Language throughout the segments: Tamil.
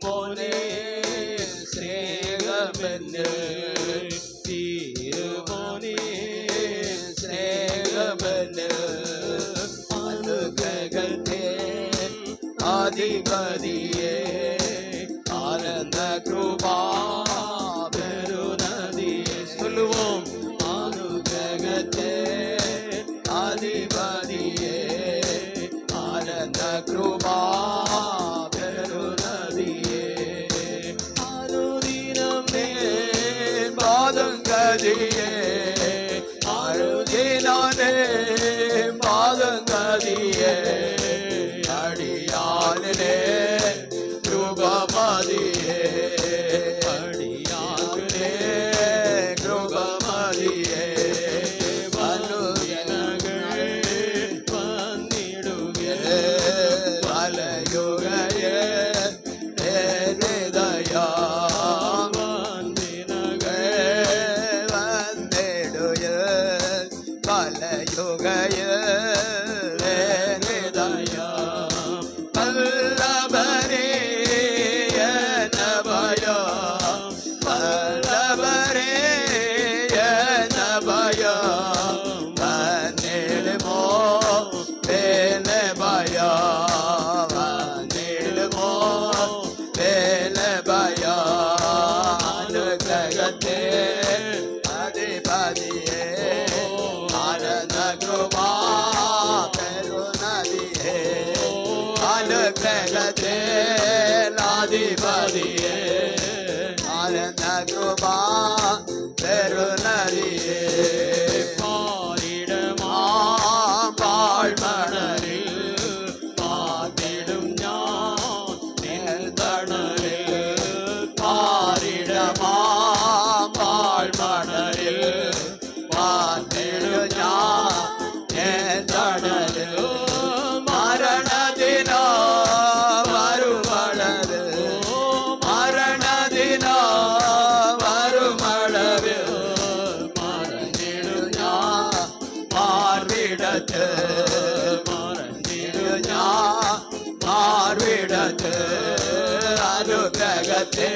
തീരുമോനെ സ്നേഹമെന്ന് തീരുമോനെ സ്നേഹമെന്ന് അനുഗ്രഹത്തെ அதிபதியே ஆனந்த கிருபா பெருநதியே சொல்லுவோம் அனுகிரகத்தே அதிபதியே ஆனந்த கிருபா பெருநதியே அனுதினம் பாதங்கதியே அனுதினானே பாதங்கதியே அடியானே கிருபமதியே அடியானே கிருபமதியே வலுயனகள் வந்திடுவே வலயுகையே தேதயா வந்தினகள் வந்திடுவே வலயுகையே அதிபதியே ஆனந்த கிருபா பெருநதியே பாரிடமாம் வாழ்மணலில் பார்த்திடும் ஞான் நின்தணலில் பாரிடமாம் வாழ்மணலில் பார்த்திடும் ஞான் நின்தணலில் மரணதினோ மார்விடத்து அனுகிரகத்தே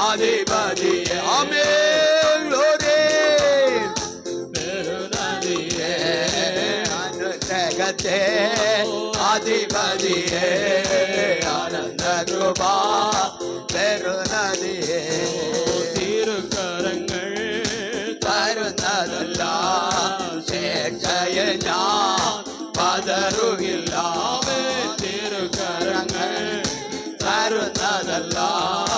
அதிபதியே ஆமென் பெருநதியே அனுகிரகத்தே அதிபதியே ஆனந்த கிருபா பெருநதியே திருக்கரங்கள் தருந்ததெல்லாம் சேர்க்கையை நான் பதறுகில்லாமே திருக்கரங்கள் தருந்ததெல்லாம்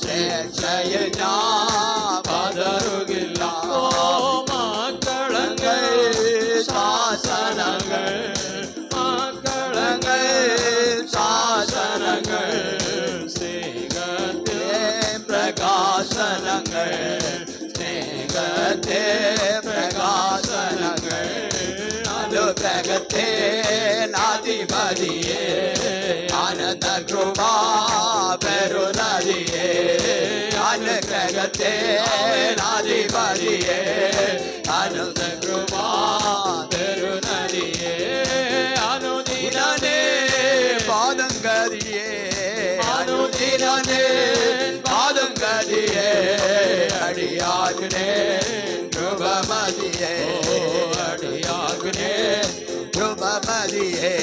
சேர்க்கையை நான் பதறுகில்லா மக்களங்கள் சாசனங்கள் மக்களங்கள் சாசனங்கள் ஸ்நேகத்தே பிரகாசனங்கள் ஸ்நேகத்தே பிரகாசனங்கள் அனுகிரகத்தே அதிபதியே ஆனந்த கிருபா பெருநதியே அனுகிரகத்தே அதிபதியே ஆனந்த கிருபா பெருநதியே அனுதினே பாதங்கதியே அனுதினே பாதங்கதியே அடியாகுனே கிருபமதியே அடியாகுனே கிருபமதியே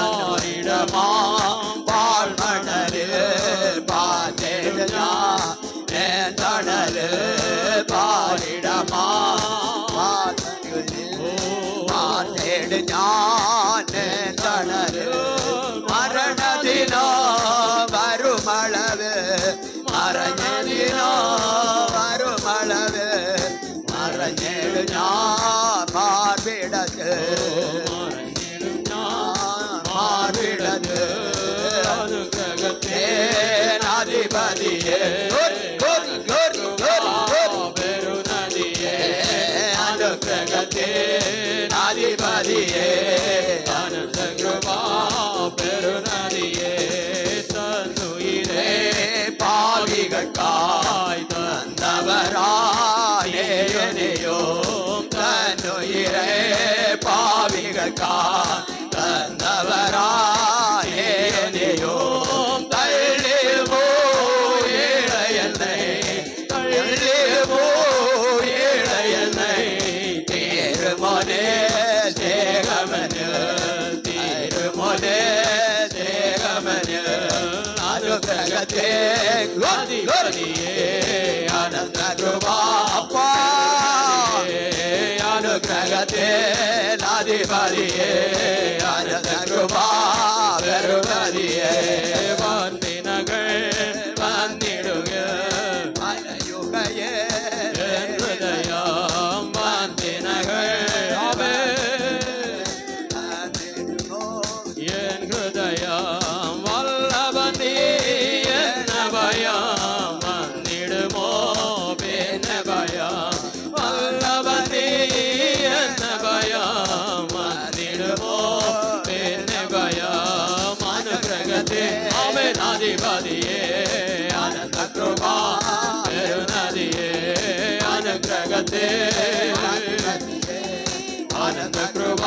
ஆரிடமாம் வாழ்மணலில் பார்த்தேடுனா என் தணலில் பாரிடமாம் பார்த்தேடு ஞான் என் தணலில் மரணதினோ வருமளவு மரணதினோ வருமளவு மரணேடு ஞான் பார்விடத்து மார்விடத்து அனுகிரகத்தே அதிபதியே பெருநதியே அனுகிரகத்தே அதிபதியே ஆனந்த கிருபா பெருநதியே தன்னுயிரே பாவிகட்காய் தந்தவராயேனையோ தன்னுயிரே பாவிகட்காய் தந்தவராயேனையோ தள்ளி അനുഗ്രഹത്തെ അധിപതിയേ ആനന്ദ കൃപ അപ്പാ അനുഗ്രഹത്തെ അധിപതിയേ ആനന്ദ കൃപ ബഹുമതിയേ വന്ദിനകൾ വന്നിടുക അനയുകയേ എൻ ഹൃദയം വന്ദിനകൾ അവേ എൻ ഹൃദയം വല്ലഭൻ നീ എന്ന ഭയം വന്നിടുമോ പിന്നെ ഭയം വല്ലഭൻ നീ എന്ന ഭയം വന്നിടുമോ പിന്നെ ഭയം അനുഗ്രഹത്തെ അവൻ അധിപതിയേ ആനന്ദ കൃപ പെരുനദിയേ അനുഗ്രഹത്തെ ആനന്ദ കൃപ